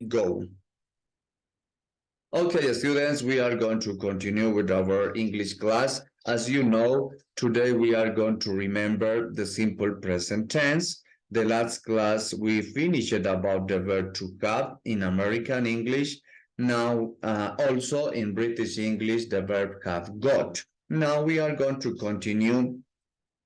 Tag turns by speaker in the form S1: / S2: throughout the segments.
S1: go. Okay, students, we are going to continue with our English class. As you know, today we are going to remember the simple present tense. The last class we finished about the verb to have in American English. Now, also in British English, the verb have got. Now we are going to continue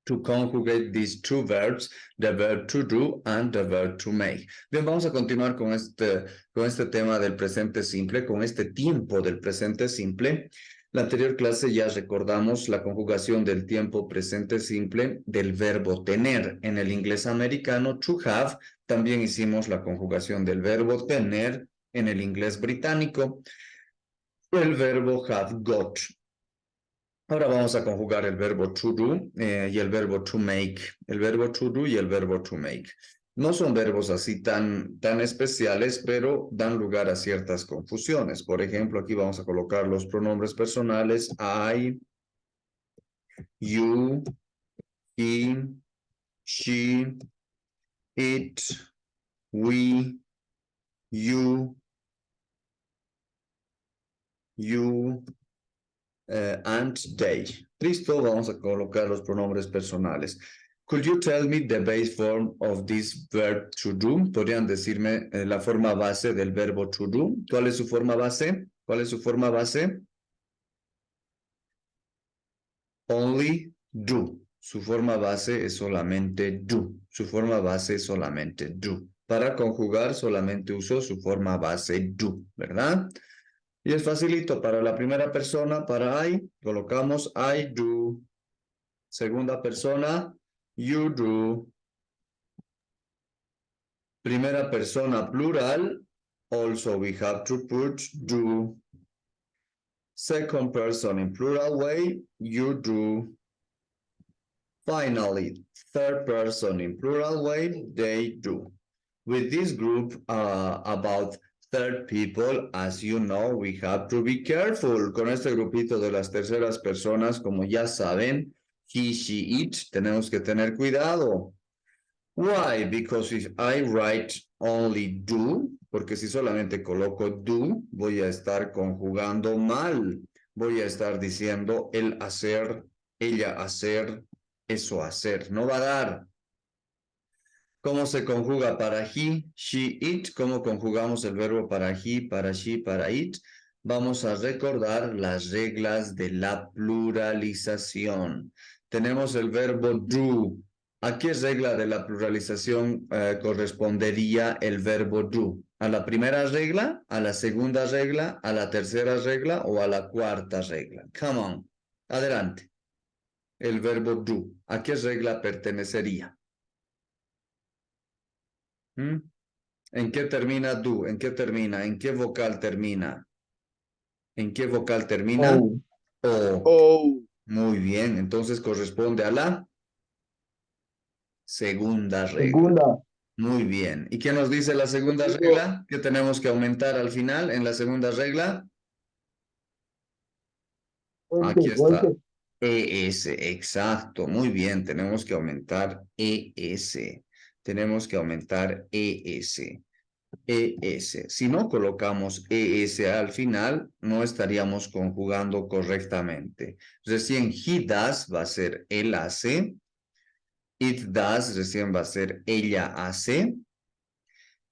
S1: to conjugate these two verbs, the verb to do and the verb to make. Bien, vamos a continuar con este tema del presente simple, con este tiempo del presente simple. La anterior clase ya recordamos la conjugación del tiempo presente simple del verbo tener. En el inglés americano, to have, también hicimos la conjugación del verbo tener en el inglés británico, el verbo have got. Ahora vamos a conjugar el verbo to do y el verbo to make. El verbo to do y el verbo to make. No son verbos así tan especiales, pero dan lugar a ciertas confusiones. Por ejemplo, aquí vamos a colocar los pronombres personales I, you, he, she, it, we, you, and they. Listo, vamos a colocar los pronombres personales. Could you tell me the base form of this verb to do? ¿Podrían decirme la forma base del verbo to do? ¿Cuál es su forma base? ¿Cuál es su forma base? Only do. Su forma base es solamente do. Su forma base es solamente do. Para conjugar solamente uso su forma base do, ¿verdad? Y es facilito para la primera persona, para I, colocamos I do. Segunda persona, you do. Primera persona plural, also we have to put do. Second person in plural way, you do. Finally, third person in plural way, they do. With this group about third people, as you know, we have to be careful. Con este grupito de las terceras personas, como ya saben, he, she, it, tenemos que tener cuidado. Why? Because if I write only do, porque si solamente coloco do, voy a estar conjugando mal. Voy a estar diciendo el hacer, ella hacer, eso hacer. No va a dar. ¿Cómo se conjuga para he, she, it? ¿Cómo conjugamos el verbo para he, para she, para it? Vamos a recordar las reglas de la pluralización. Tenemos el verbo do. ¿A qué regla de la pluralización correspondería el verbo do? ¿A la primera regla, a la segunda regla, a la tercera regla o a la cuarta regla? Come on, adelante. El verbo do, ¿a qué regla pertenecería? ¿En qué termina do? ¿En qué termina? ¿En qué vocal termina? ¿En qué vocal termina?
S2: Oh.
S1: O.
S2: Oh.
S1: Muy bien, entonces corresponde a la segunda regla.
S2: Segunda.
S1: Muy bien. ¿Y qué nos dice la segunda regla? ¿Qué tenemos que aumentar al final en la segunda regla? Aquí está. ES, exacto. Muy bien, tenemos que aumentar ES. Tenemos que aumentar ES. ES. Si no colocamos ES al final, no estaríamos conjugando correctamente. Recién he does va a ser él hace. It does recién va a ser ella hace.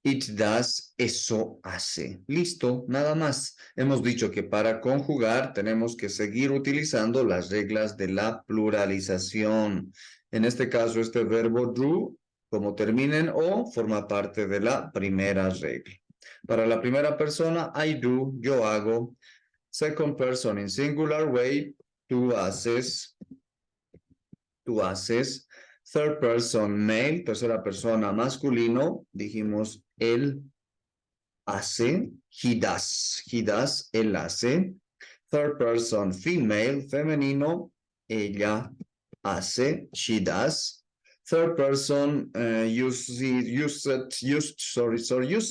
S1: It does, eso hace. Listo, nada más. Hemos dicho que para conjugar tenemos que seguir utilizando las reglas de la pluralización. En este caso, este verbo do, como termina en o, forma parte de la primera regla. Para la primera persona, I do, yo hago. Second person in singular way, tú haces. Tú haces. Third person male, tercera persona masculino, dijimos él hace, he does, él hace. Third person female, femenino, ella hace, she does. Third person use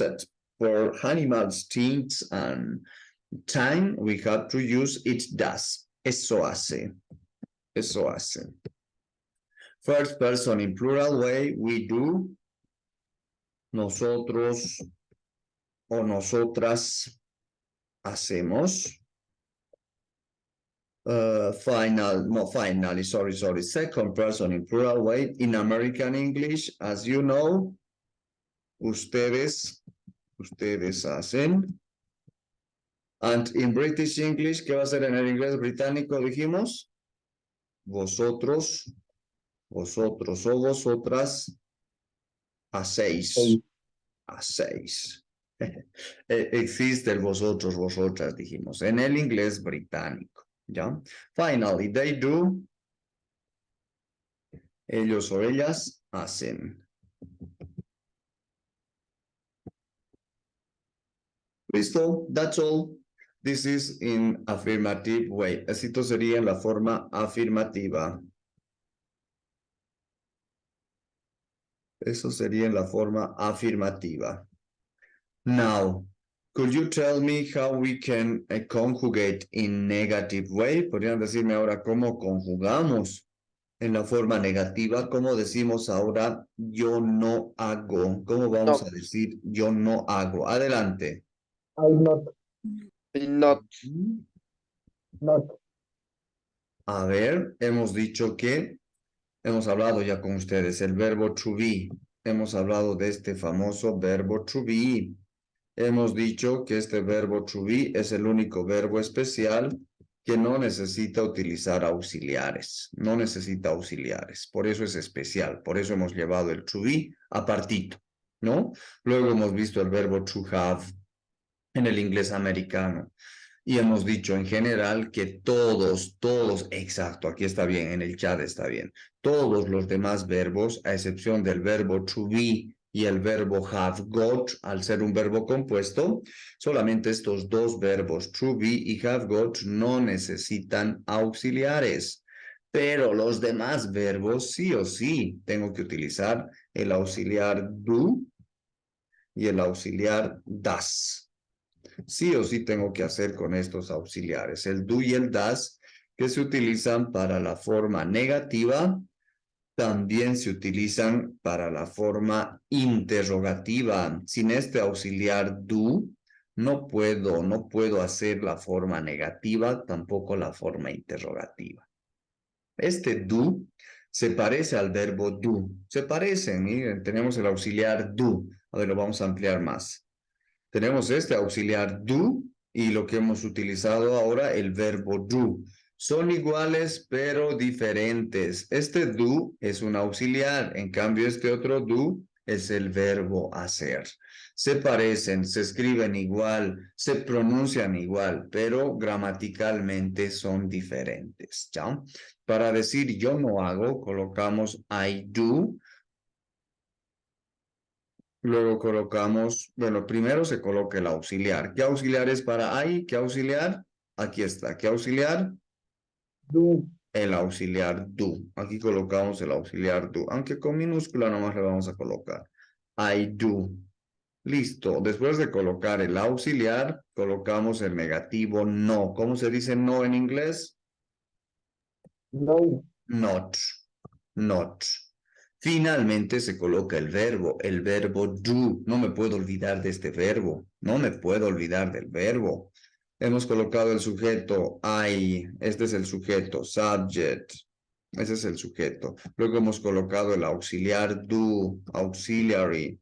S1: it for animals, things, and time. We have to use it does. Eso hace. Eso hace. First person in plural way, we do. Nosotros o nosotras hacemos. Finally, sorry. Second person in plural way. In American English, as you know, ustedes hacen. And in British English, ¿qué va a ser en el inglés británico? Dijimos, vosotros o vosotras hacéis. Existe el vosotros, vosotras, dijimos, en el inglés británico, ¿ya? Finally, they do. Ellos o ellas hacen. Listo, that's all. This is in affirmative way. Esto sería en la forma afirmativa. Eso sería en la forma afirmativa. Now, could you tell me how we can conjugate in negative way? ¿Podrían decirme ahora cómo conjugamos en la forma negativa? ¿Cómo decimos ahora yo no hago? ¿Cómo vamos a decir yo no hago? Adelante.
S2: I not.
S3: Not.
S2: Not.
S1: A ver, hemos dicho que hemos hablado ya con ustedes el verbo to be. Hemos hablado de este famoso verbo to be. Hemos dicho que este verbo to be es el único verbo especial que no necesita utilizar auxiliares. No necesita auxiliares. Por eso es especial. Por eso hemos llevado el to be apartito, ¿no? Luego hemos visto el verbo to have en el inglés americano. Y hemos dicho en general que todos, exacto, aquí está bien, en el chat está bien. Todos los demás verbos, a excepción del verbo to be y el verbo have got, al ser un verbo compuesto, solamente estos dos verbos, to be y have got, no necesitan auxiliares. Pero los demás verbos, sí o sí, tengo que utilizar el auxiliar do y el auxiliar das. Sí o sí tengo que hacer con estos auxiliares, el do y el das, que se utilizan para la forma negativa, también se utilizan para la forma interrogativa. Sin este auxiliar do, no puedo hacer la forma negativa, tampoco la forma interrogativa. Este do se parece al verbo do. Se parecen, miren, tenemos el auxiliar do. A ver, lo vamos a ampliar más. Tenemos este auxiliar do y lo que hemos utilizado ahora, el verbo do. Son iguales pero diferentes. Este do es un auxiliar, en cambio este otro do es el verbo hacer. Se parecen, se escriben igual, se pronuncian igual, pero gramaticalmente son diferentes, ¿ya? Para decir yo no hago, colocamos I do. Luego colocamos, bueno, primero se coloca el auxiliar. ¿Qué auxiliar es para I? ¿Qué auxiliar? Aquí está. ¿Qué auxiliar?
S2: Do.
S1: El auxiliar do. Aquí colocamos el auxiliar do. Aunque con minúscula nomás le vamos a colocar. I do. Listo. Después de colocar el auxiliar, colocamos el negativo no. ¿Cómo se dice no en inglés?
S2: No.
S1: Not. Not. Finalmente se coloca el verbo do. No me puedo olvidar de este verbo. No me puedo olvidar del verbo. Hemos colocado el sujeto I. Este es el sujeto, subject. Ese es el sujeto. Luego hemos colocado el auxiliar do, auxiliary.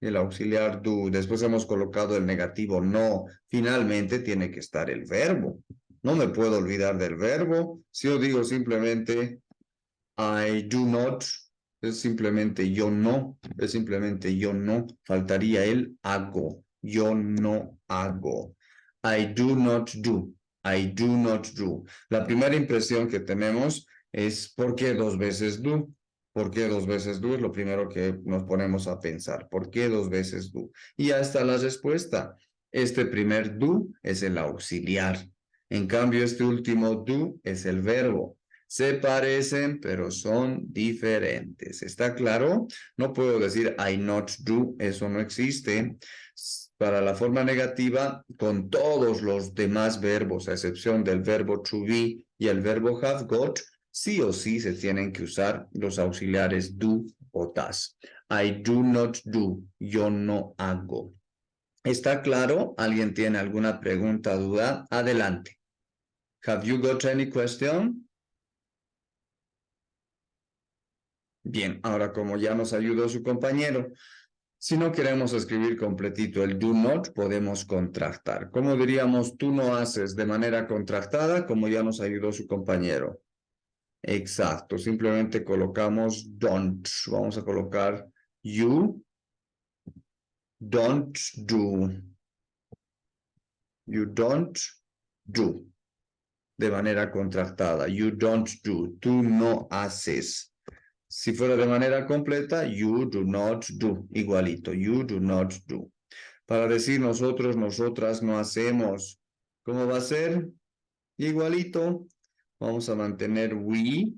S1: El auxiliar do. Después hemos colocado el negativo no. Finalmente tiene que estar el verbo. No me puedo olvidar del verbo. Si yo digo simplemente I do not, es simplemente yo no, es simplemente yo no, faltaría el hago, yo no hago. I do not do, I do not do. La primera impresión que tenemos es ¿por qué dos veces do? ¿Por qué dos veces do? Es lo primero que nos ponemos a pensar. ¿Por qué dos veces do? Y ya está la respuesta. Este primer do es el auxiliar. En cambio, este último do es el verbo. Se parecen, pero son diferentes. ¿Está claro? No puedo decir I not do, eso no existe. Para la forma negativa, con todos los demás verbos, a excepción del verbo to be y el verbo have got, sí o sí se tienen que usar los auxiliares do o das. I do not do. Yo no hago. ¿Está claro? ¿Alguien tiene alguna pregunta, duda? Adelante. Have you got any question? Bien, ahora como ya nos ayudó su compañero, si no queremos escribir completito el do not, podemos contractar. ¿Cómo diríamos tú no haces de manera contractada? Como ya nos ayudó su compañero. Exacto, simplemente colocamos don't. Vamos a colocar you don't do. You don't do. De manera contractada. You don't do. Tú no haces. Si fuera de manera completa, you do not do. Igualito. You do not do. Para decir nosotros, nosotras no hacemos. ¿Cómo va a ser? Igualito. Vamos a mantener we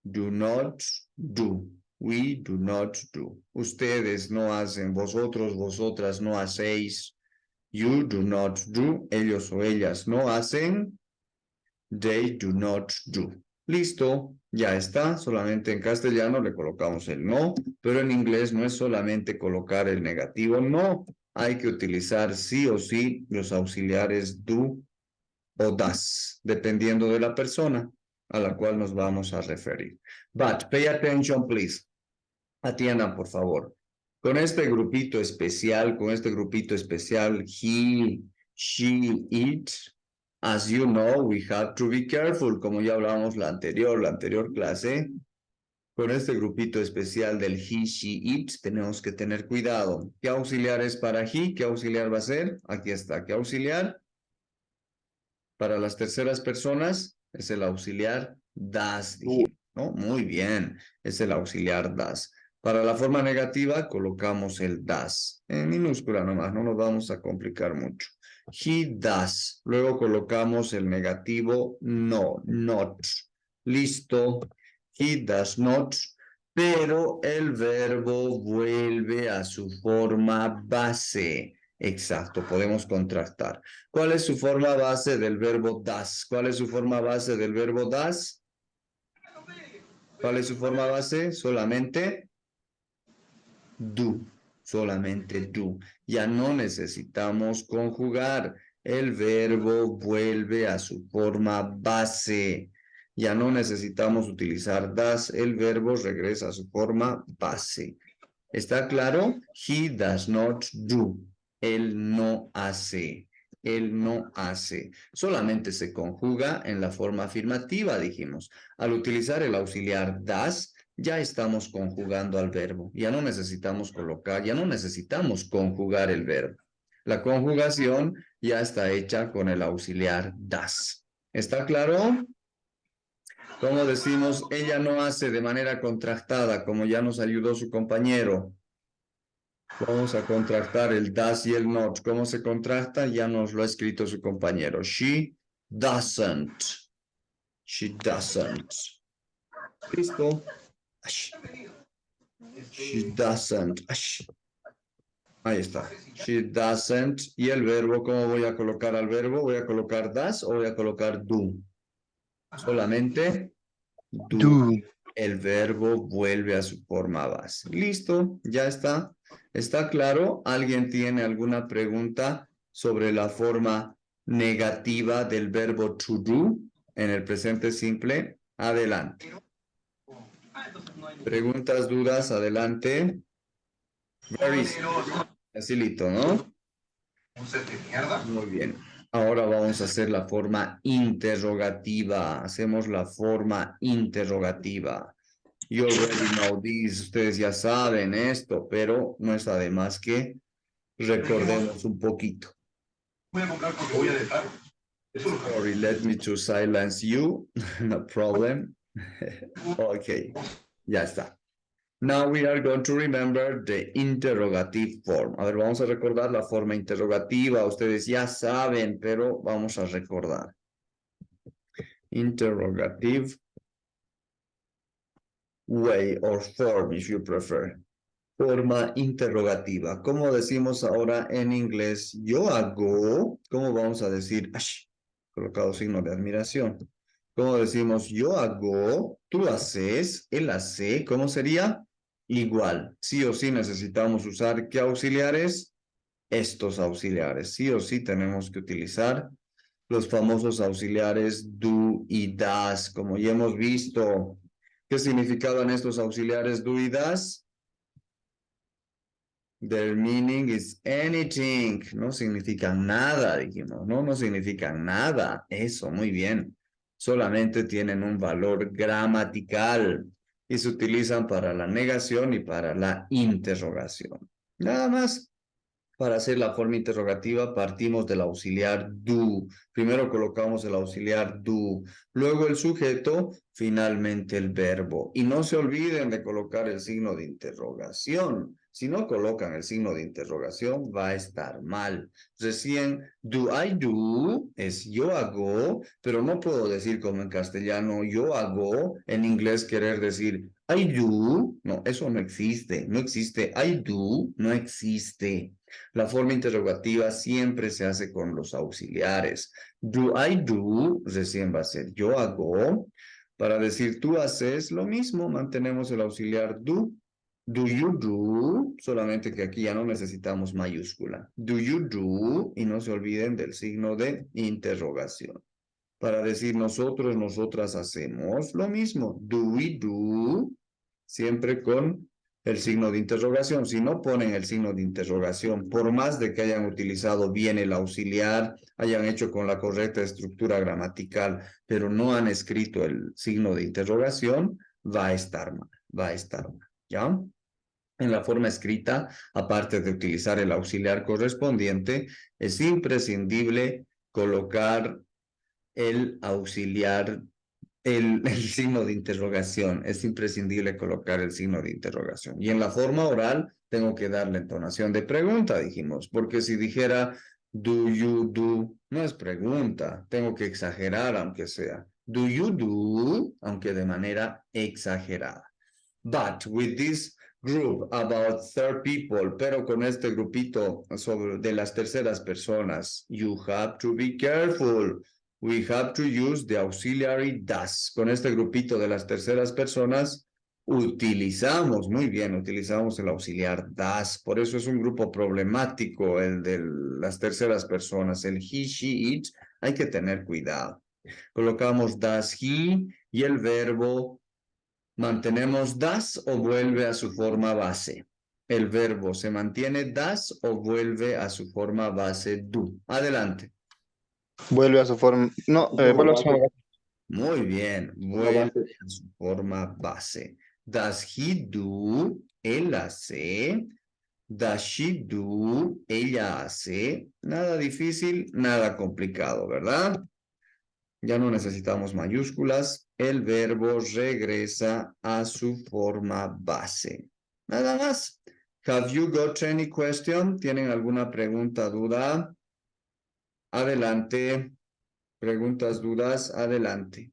S1: do not do. We do not do. Ustedes no hacen. Vosotros, vosotras no hacéis. You do not do. Ellos o ellas no hacen. They do not do. Listo, ya está. Solamente en castellano le colocamos el no, pero en inglés no es solamente colocar el negativo no. Hay que utilizar sí o sí los auxiliares do o das, dependiendo de la persona a la cual nos vamos a referir. But pay attention, please. Atiendan, por favor. Con este grupito especial, he, she, it, as you know, we have to be careful, como ya hablamos la anterior clase. Con este grupito especial del he, she, it, tenemos que tener cuidado. ¿Qué auxiliar es para he? ¿Qué auxiliar va a ser? Aquí está. ¿Qué auxiliar? Para las terceras personas es el auxiliar das, dijimos, ¿no? Muy bien, es el auxiliar das. Para la forma negativa colocamos el das, en minúscula nomás, no nos vamos a complicar mucho. He does, luego colocamos el negativo no, not. Listo, he does not, pero el verbo vuelve a su forma base. Exacto, podemos contractar. ¿Cuál es su forma base del verbo das? ¿Cuál es su forma base del verbo das? ¿Cuál es su forma base? Solamente do. Solamente do. Ya no necesitamos conjugar. El verbo vuelve a su forma base. Ya no necesitamos utilizar das. El verbo regresa a su forma base. ¿Está claro? He does not do. Él no hace. Él no hace. Solamente se conjuga en la forma afirmativa, dijimos. Al utilizar el auxiliar das, ya estamos conjugando al verbo. Ya no necesitamos conjugar el verbo. La conjugación ya está hecha con el auxiliar das. ¿Está claro? Como decimos, ella no hace de manera contractada, como ya nos ayudó su compañero. Vamos a contractar el does y el not. ¿Cómo se contracta? Ya nos lo ha escrito su compañero. She doesn't. She doesn't. ¿Listo? She doesn't. Ahí está. She doesn't. ¿Y el verbo? ¿Cómo voy a colocar al verbo? ¿Voy a colocar does o voy a colocar do? Solamente do. El verbo vuelve a su forma base. Listo, ya está. ¿Está claro? ¿Alguien tiene alguna pregunta sobre la forma negativa del verbo to do en el presente simple? Adelante. Preguntas, dudas, adelante. Very easy. Facilito, ¿no? Muy bien. Ahora vamos a hacer la forma interrogativa. Hacemos la forma interrogativa. You already know this. Ustedes ya saben esto, pero no está de más que recordemos un poquito.
S3: Voy a comprar porque voy a dejar.
S1: Sorry, let me to silence you. No problem. Okay, ya está. Now we are going to remember the interrogative form. A ver, vamos a recordar la forma interrogativa. Ustedes ya saben, pero vamos a recordar. Interrogative way or form, if you prefer. Forma interrogativa. ¿Cómo decimos ahora en inglés? Yo hago. ¿Cómo vamos a decir? Colocado signo de admiración. ¿Cómo decimos? Yo hago. Tú haces. Él hace. ¿Cómo sería? igual. Sí o sí necesitamos usar ¿qué auxiliares? Estos auxiliares. Sí o sí tenemos que utilizar los famosos auxiliares do y das. Como ya hemos visto, ¿qué significaban estos auxiliares do y das? Their meaning is anything. No significan nada, dijimos. No, no significan nada. Eso, muy bien. Solamente tienen un valor gramatical y se utilizan para la negación y para la interrogación. Nada más. Para hacer la forma interrogativa partimos del auxiliar do. Primero colocamos el auxiliar do, luego el sujeto, finalmente el verbo. Y no se olviden de colocar el signo de interrogación. Si no colocan el signo de interrogación, va a estar mal. Recién, do I do es yo hago, pero no puedo decir como en castellano yo hago, en inglés querer decir I do. No, eso no existe. No existe. I do no existe. La forma interrogativa siempre se hace con los auxiliares. Do I do, recién va a ser yo hago. Para decir tú haces lo mismo, mantenemos el auxiliar do. Do you do, solamente que aquí ya no necesitamos mayúscula. Do you do, y no se olviden del signo de interrogación. Para decir nosotros, nosotras hacemos lo mismo. Do we do, siempre con el signo de interrogación. Si no ponen el signo de interrogación, por más de que hayan utilizado bien el auxiliar, hayan hecho con la correcta estructura gramatical, pero no han escrito el signo de interrogación, va a estar mal, va a estar mal, ¿ya? En la forma escrita, aparte de utilizar el auxiliar correspondiente, es imprescindible colocar el auxiliar, el signo de interrogación. Es imprescindible colocar el signo de interrogación. Y en la forma oral tengo que dar la entonación de pregunta, dijimos, porque si dijera do you do, no es pregunta, tengo que exagerar aunque sea. Do you do, aunque de manera exagerada. But with this group about third people, pero con este grupito sobre de las terceras personas, you have to be careful. We have to use the auxiliary das. Con este grupito de las terceras personas, utilizamos, muy bien, utilizamos el auxiliar das. Por eso es un grupo problemático el de las terceras personas. El he, she, it, hay que tener cuidado. Colocamos das he y el verbo mantenemos das o vuelve a su forma base. El verbo se mantiene das o vuelve a su forma base do. Adelante.
S4: Vuelve a su forma. No, vuelve a su forma.
S1: Muy bien, vuelve a su forma base. Does he do? Él hace. Does she do? Ella hace. Nada difícil, nada complicado, ¿verdad? Ya no necesitamos mayúsculas. El verbo regresa a su forma base. Nada más. Have you got any question? ¿Tienen alguna pregunta, duda? Adelante. Preguntas, dudas, adelante.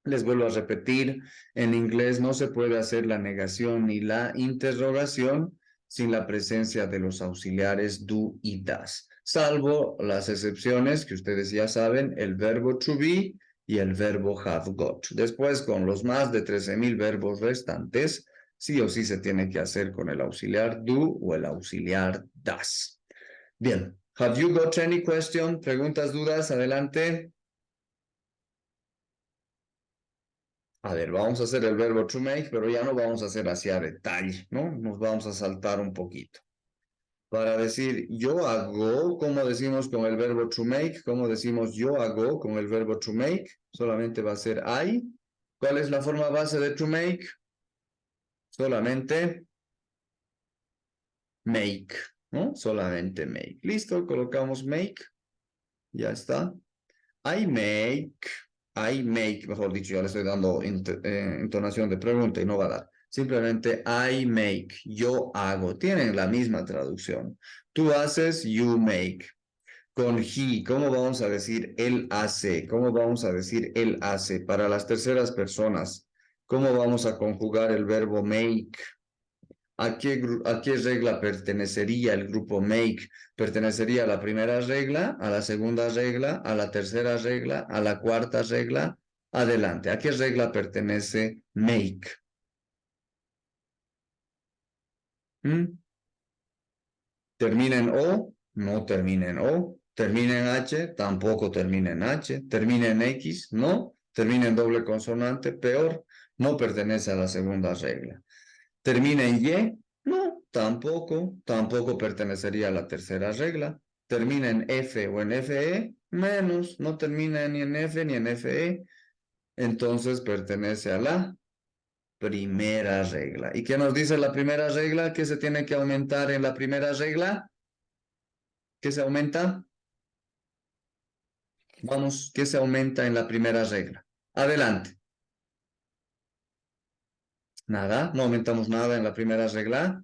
S1: Les vuelvo a repetir, en inglés no se puede hacer la negación ni la interrogación sin la presencia de los auxiliares do y das, salvo las excepciones que ustedes ya saben, el verbo to be y el verbo have got. Después, con los más de 13,000 verbos restantes, sí o sí se tiene que hacer con el auxiliar do o el auxiliar das. Bien, have you got any question? Preguntas, dudas, adelante. A ver, vamos a hacer el verbo to make, pero ya no vamos a hacer hacia detalle, ¿no? Nos vamos a saltar un poquito. Para decir yo hago, ¿cómo decimos con el verbo to make? ¿Cómo decimos yo hago con el verbo to make? Solamente va a ser I. ¿Cuál es la forma base de to make? Solamente make, ¿no? Solamente make. Listo, colocamos make. Ya está. I make, mejor dicho, ya le estoy dando entonación de pregunta y no va a dar. Simplemente I make, yo hago. Tienen la misma traducción. Tú haces, you make. Con he, ¿cómo vamos a decir él hace? ¿Cómo vamos a decir él hace? Para las terceras personas, ¿cómo vamos a conjugar el verbo make? ¿A qué regla pertenecería el grupo make? ¿Pertenecería a la primera regla, a la segunda regla, a la tercera regla, a la cuarta regla? Adelante. ¿A qué regla pertenece make? ¿Mm? ¿Termina en O? No termina en O. ¿Termina en H? Tampoco termina en H. ¿Termina en X? No. ¿Termina en doble consonante? Peor. No pertenece a la segunda regla. ¿Termina en Y? No, tampoco. Tampoco pertenecería a la tercera regla. ¿Termina en F o en FE? Menos. No termina ni en F ni en FE. Entonces pertenece a la primera regla. ¿Y qué nos dice la primera regla? ¿Qué se tiene que aumentar en la primera regla? ¿Qué se aumenta? Vamos, ¿qué se aumenta en la primera regla? Adelante. Nada, no aumentamos nada en la primera regla.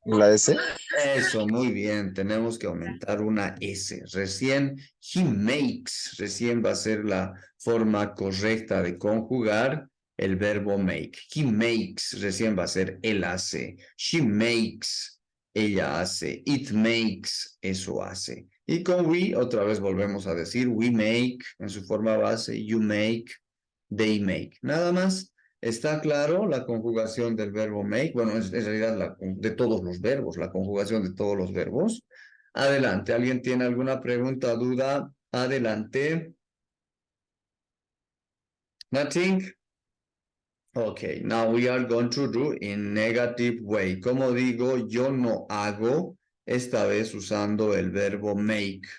S4: La S.
S1: Eso, muy bien. Tenemos que aumentar una S. Recién, he makes. Recién va a ser la forma correcta de conjugar el verbo make. He makes. Recién va a ser él hace. She makes. Ella hace. It makes. Eso hace. Y con we, otra vez volvemos a decir we make en su forma base. You make. They make. Nada más. ¿Está claro la conjugación del verbo make? Bueno, es en realidad de todos los verbos, la conjugación de todos los verbos. Adelante, ¿alguien tiene alguna pregunta, duda? Adelante. Nothing? Okay, now we are going to do in negative way. Como digo, yo no hago, esta vez usando el verbo make.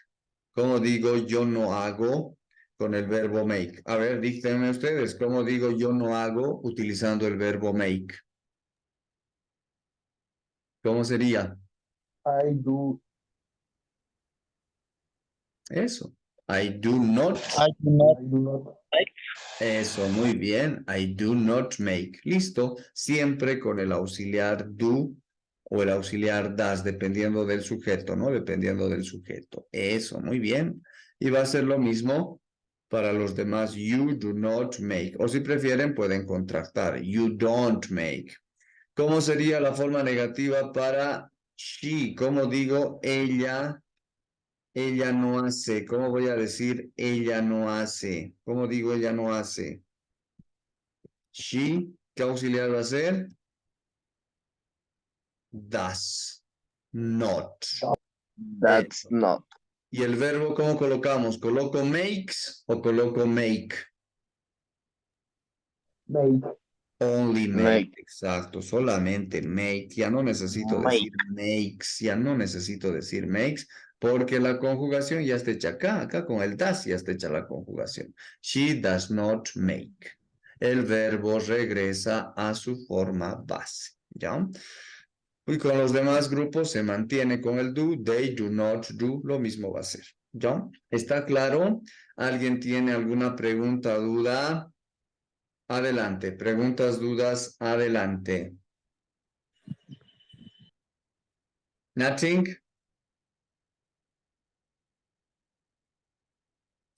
S1: Como digo, yo no hago con el verbo make. A ver, díganme ustedes, ¿cómo digo yo no hago utilizando el verbo make? ¿Cómo sería?
S2: I do.
S1: Eso. I do not.
S4: I do not.
S2: I do not.
S1: Eso, muy bien. I do not make. Listo. Siempre con el auxiliar do o el auxiliar does, dependiendo del sujeto, ¿no? Dependiendo del sujeto. Eso, muy bien. Y va a ser lo mismo para los demás. You do not make. O si prefieren, pueden contractar. You don't make. ¿Cómo sería la forma negativa para she? ¿Cómo digo ella? Ella no hace. ¿Cómo voy a decir ella no hace? ¿Cómo digo ella no hace? She, ¿qué auxiliar va a ser? Does not.
S4: That's not.
S1: ¿Y el verbo cómo colocamos? ¿Coloco makes o coloco make?
S2: Make.
S1: Only make.
S4: Make.
S1: Exacto, solamente make. Ya no necesito decir makes, ya no necesito decir makes, porque la conjugación ya está hecha acá con el does ya está hecha la conjugación. She does not make. El verbo regresa a su forma base, ¿ya? Y con los demás grupos se mantiene con el do, they do not do, lo mismo va a ser, ¿ya? ¿Está claro? ¿Alguien tiene alguna pregunta, duda? Adelante, preguntas, dudas, adelante. Nothing?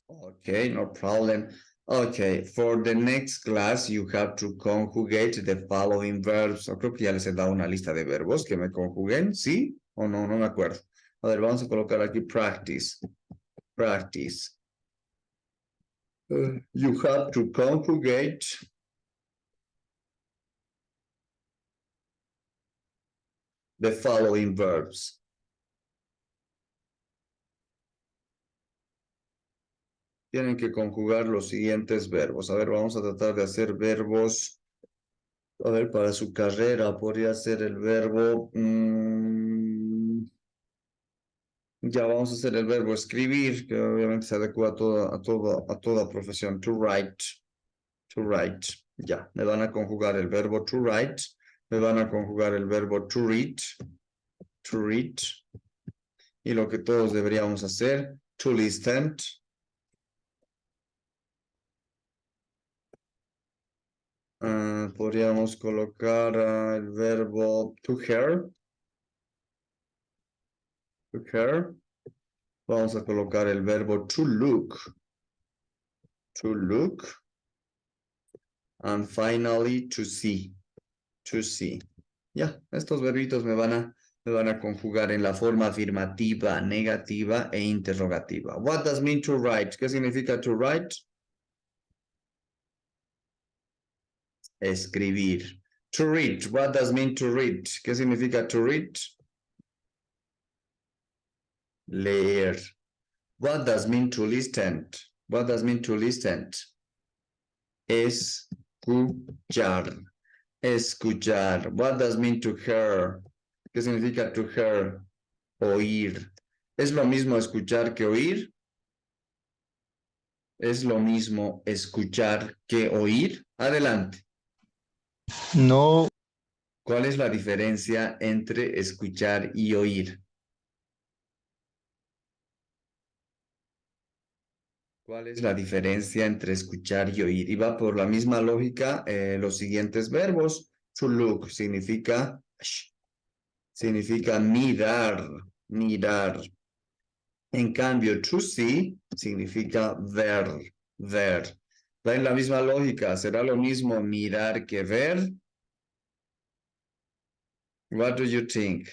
S1: Okay, no problem. Okay, for the next class you have to conjugate the following verbs. O creo que ya les he dado una lista de verbos que me conjuguen, ¿sí? O no, no me acuerdo. A ver, vamos a colocar aquí practice. Practice. You have to conjugate the following verbs. Tienen que conjugar los siguientes verbos. A ver, vamos a tratar de hacer verbos. A ver, para su carrera podría ser el verbo. Ya vamos a hacer el verbo escribir, que obviamente se adecua a toda profesión. To write. To write. Ya, me van a conjugar el verbo to write. Me van a conjugar el verbo to read. To read. Y lo que todos deberíamos hacer. To listen. Podríamos colocar el verbo to hear. To hear. Vamos a colocar el verbo to look. To look. And finally, to see. To see. Ya, estos verbitos me van a conjugar en la forma afirmativa, negativa e interrogativa. What does mean to write? ¿Qué significa to write? Escribir. To read. What does mean to read? ¿Qué significa to read? Leer. What does mean to listen? What does mean to listen? Escuchar. Escuchar. What does mean to hear? ¿Qué significa to hear? Oír. ¿Es lo mismo escuchar que oír? ¿Es lo mismo escuchar que oír? Adelante.
S4: No,
S1: ¿Cuál es la diferencia entre escuchar y oír? ¿Cuál es la diferencia entre escuchar y oír? Y va por la misma lógica los siguientes verbos. To look significa mirar, mirar. En cambio, to see significa ver, ver. Va en la misma lógica. ¿Será lo mismo mirar que ver? What do you think?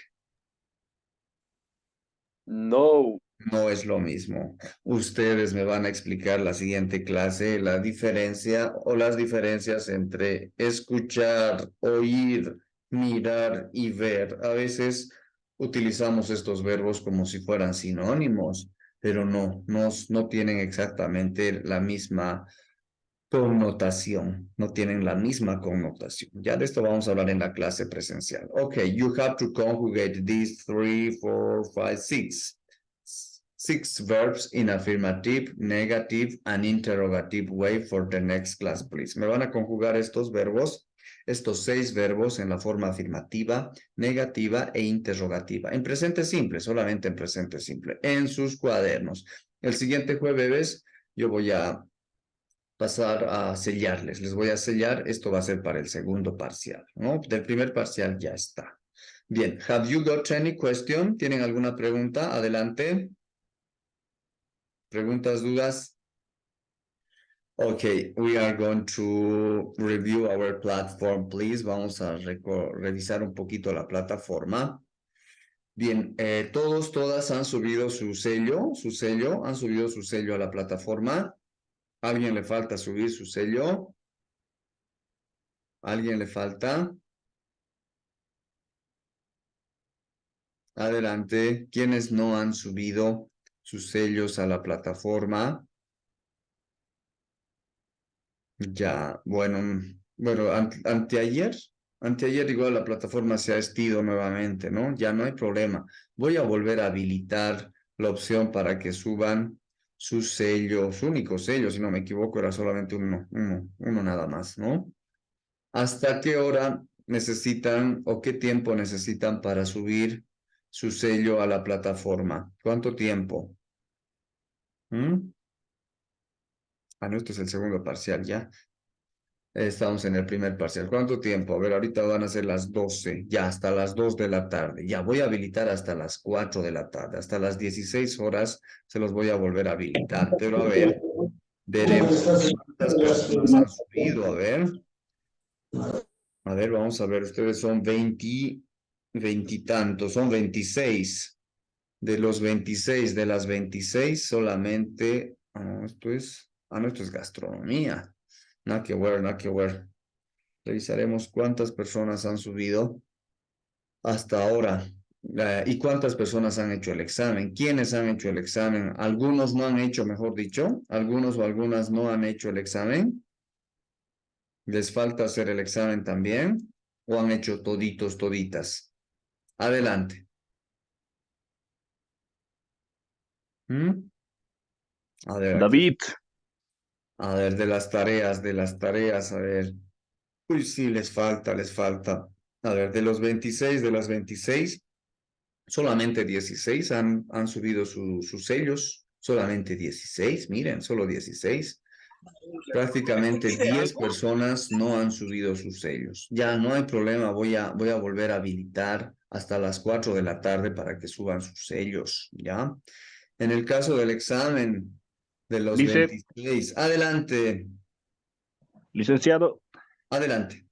S5: No.
S1: No es lo mismo. Ustedes me van a explicar la siguiente clase la diferencia o las diferencias entre escuchar, oír, mirar y ver. A veces utilizamos estos verbos como si fueran sinónimos, pero no tienen exactamente la misma connotación. No tienen la misma connotación. Ya de esto vamos a hablar en la clase presencial. Okay, you have to conjugate these 3, 4, 5, 6. 6 verbs in affirmative, negative, and interrogative way for the next class, please. Me van a conjugar estos verbos, estos 6 verbos en la forma afirmativa, negativa e interrogativa. En presente simple, solamente en presente simple, en sus cuadernos. El siguiente jueves yo voy a pasar a sellarles. Les voy a sellar. Esto va a ser para el segundo parcial, ¿no? Del primer parcial ya está. Bien. Have you got any question? ¿Tienen alguna pregunta? Adelante. ¿Preguntas, dudas? Okay, we are going to review our platform, please. Vamos a revisar un poquito la plataforma. Bien, todas han subido su sello, han subido su sello a la plataforma. ¿A alguien le falta subir su sello? ¿A alguien le falta? Adelante. ¿Quiénes no han subido sus sellos a la plataforma? Ya, bueno, anteayer igual la plataforma se ha estido nuevamente, ¿no? Ya no hay problema. Voy a volver a habilitar la opción para que suban su sello, su único sello, si no me equivoco, era solamente uno nada más, ¿no? ¿Hasta qué hora necesitan o qué tiempo necesitan para subir su sello a la plataforma? ¿Cuánto tiempo? ¿Mm? Ah, no, esto es el segundo parcial ya. Estamos en el primer parcial. ¿Cuánto tiempo? A ver, ahorita van a ser las 12, ya hasta las 2 de la tarde. Ya voy a habilitar hasta las 4 de la tarde. Hasta las 16 horas se los voy a volver a habilitar. Pero a ver, veremos cuántas personas han subido. A ver, vamos a ver. Ustedes son 20, veintitantos, son 26. De los 26, de las 26, solamente, no, esto es gastronomía. Nada que ver, nada que ver. Revisaremos cuántas personas han subido hasta ahora y cuántas personas han hecho el examen. ¿Quiénes han hecho el examen? Algunos no han hecho, mejor dicho, algunos o algunas no han hecho el examen. ¿Les falta hacer el examen también? ¿O han hecho toditos, toditas? Adelante. ¿Mm? A ver, aquí.
S5: David,
S1: A ver, de las tareas, a ver. Uy, sí, les falta, les falta. A ver, de los 26, de las 26, solamente 16 han subido sus sellos. Solamente 16, miren, solo 16. Prácticamente 10 personas no han subido sus sellos. Ya no hay problema, voy a volver a habilitar hasta las 4 de la tarde para que suban sus sellos, ¿ya? En el caso del examen de los
S5: Lice,
S1: 26, adelante,
S5: licenciado,
S1: adelante.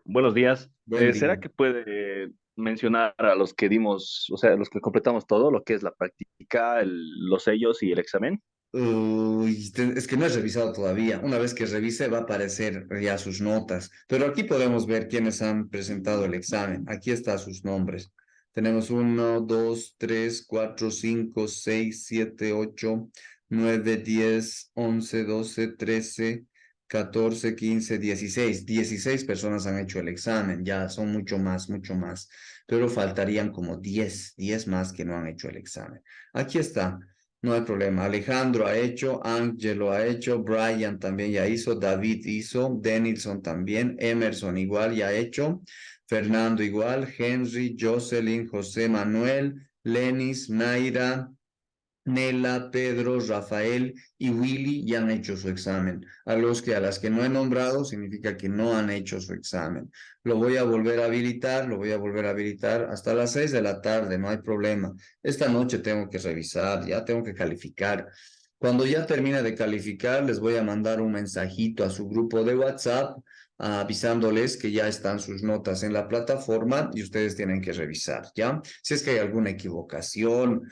S5: buenos días.
S1: Buen día.
S5: ¿Será que puede mencionar a los que dimos, o sea, los que completamos todo, lo que es la práctica, los sellos y el examen?
S1: Es que no he revisado todavía. Una vez que revise va a aparecer ya sus notas. Pero aquí podemos ver quiénes han presentado el examen. Aquí están sus nombres. Tenemos 1, 2, 3, 4, 5, 6, 7, 8, 9, 10, 11, 12, 13, 14, 15, 16. 16 personas han hecho el examen. Ya son mucho más, mucho más. Pero faltarían como 10 más que no han hecho el examen. Aquí está. No hay problema. Alejandro ha hecho, Angelo ha hecho, Brian también ya hizo, David hizo, Denilson también, Emerson igual ya ha hecho, Fernando igual, Henry, Jocelyn, José Manuel, Lenis, Naira, Nela, Pedro, Rafael y Willy ya han hecho su examen. A las que no he nombrado significa que no han hecho su examen. Lo voy a volver a habilitar hasta las 6 de la tarde, no hay problema. Esta noche tengo que revisar, ya tengo que calificar. Cuando ya termine de calificar, les voy a mandar un mensajito a su grupo de WhatsApp avisándoles que ya están sus notas en la plataforma y ustedes tienen que revisar, ¿ya? Si es que hay alguna equivocación,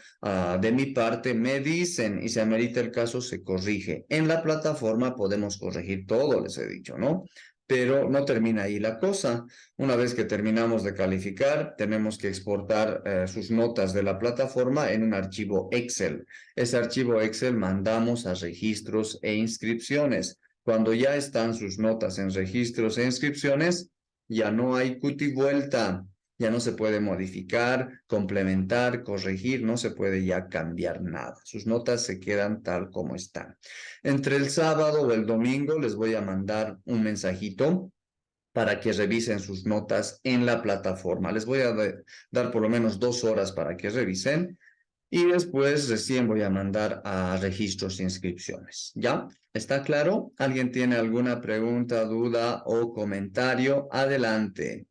S1: de mi parte, me dicen y si amerita el caso, se corrige. En la plataforma podemos corregir todo, les he dicho, ¿no? Pero no termina ahí la cosa. Una vez que terminamos de calificar, tenemos que exportar sus notas de la plataforma en un archivo Excel. Ese archivo Excel mandamos a registros e inscripciones. Cuando ya están sus notas en registros e inscripciones, ya no hay cuti vuelta. Ya no se puede modificar, complementar, corregir, no se puede ya cambiar nada. Sus notas se quedan tal como están. Entre el sábado o el domingo les voy a mandar un mensajito para que revisen sus notas en la plataforma. Les voy a dar por lo menos 2 horas para que revisen y después recién voy a mandar a registros e inscripciones. ¿Ya? ¿Está claro? ¿Alguien tiene alguna pregunta, duda o comentario? Adelante.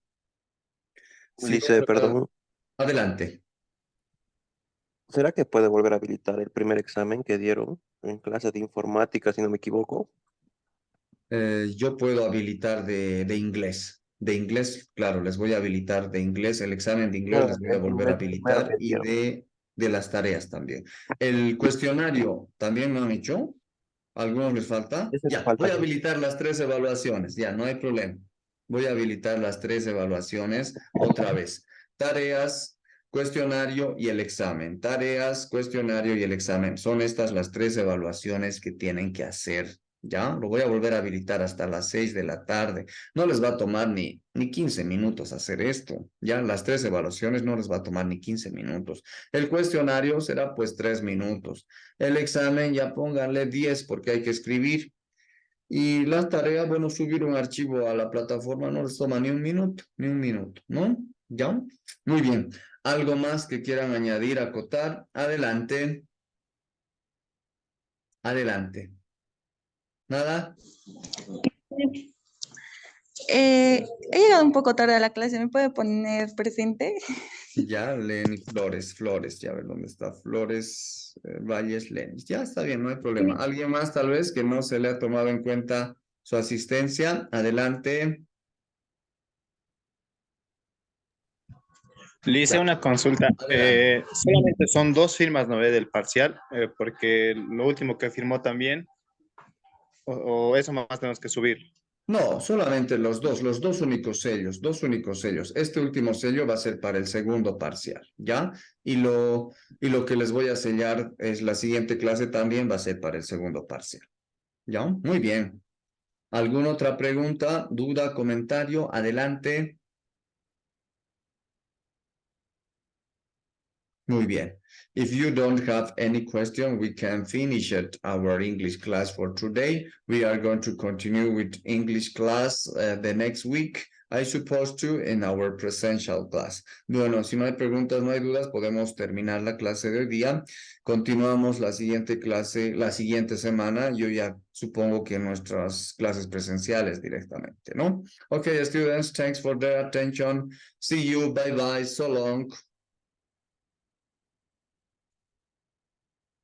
S1: Sí,
S6: Lice, perdón,
S1: adelante.
S6: ¿será que puede volver a habilitar el primer examen que dieron en clase de informática, si no me equivoco?
S1: Yo puedo habilitar de inglés. De inglés, claro, les voy a habilitar de inglés. El examen de inglés
S6: No,
S1: les voy a volver a
S6: el primero
S1: habilitar
S6: que
S1: y
S6: dieron.
S1: de las tareas también. El cuestionario también lo han hecho. ¿Algunos les falta?
S6: Ese me
S1: Ya, voy a
S6: faltaría.
S1: habilitar las 3 evaluaciones. Ya, no hay problema. Voy a habilitar las 3 evaluaciones otra vez. Tareas, cuestionario y el examen. Tareas, cuestionario y el examen. Son estas las 3 evaluaciones que tienen que hacer. Ya, lo voy a volver a habilitar hasta las 6 de la tarde. No les va a tomar ni 15 minutos hacer esto. Ya, las 3 evaluaciones no les va a tomar ni 15 minutos. El cuestionario será pues 3 minutos. El examen ya pónganle 10 porque hay que escribir. Y las tareas, bueno, subir un archivo a la plataforma no les toma ni un minuto, ¿no? ¿Ya? Muy bien. ¿Algo más que quieran añadir, acotar? Adelante. Adelante. ¿Nada?
S7: He llegado un poco tarde a la clase, ¿me puede poner presente?
S1: Ya, Lenny Flores, Flores, ya ver dónde está Flores, Valles, Lenis. Ya está bien, no hay problema. ¿Alguien más tal vez que no se le ha tomado en cuenta su asistencia? Adelante.
S4: Le hice una consulta.
S1: Adelante.
S4: Solamente son 2 firmas, ¿no ve? Del parcial, porque lo último que firmó también, o eso más tenemos que subir.
S1: No, solamente los dos únicos sellos, dos únicos sellos. Este último sello va a ser para el segundo parcial, ¿ya? Y lo que les voy a sellar es la siguiente clase también va a ser para el segundo parcial, ¿ya? Muy bien. ¿Alguna otra pregunta, duda, comentario? Adelante. Muy bien. If you don't have any question, we can finish our English class for today. We are going to continue with English class the next week, I suppose to, in our presential class. Bueno, si no hay preguntas, no hay dudas, podemos terminar la clase de hoy día. Continuamos la siguiente clase, la siguiente semana. Yo ya supongo que nuestras clases presenciales directamente, ¿no? Okay, students, thanks for the attention. See you. Bye-bye. So long.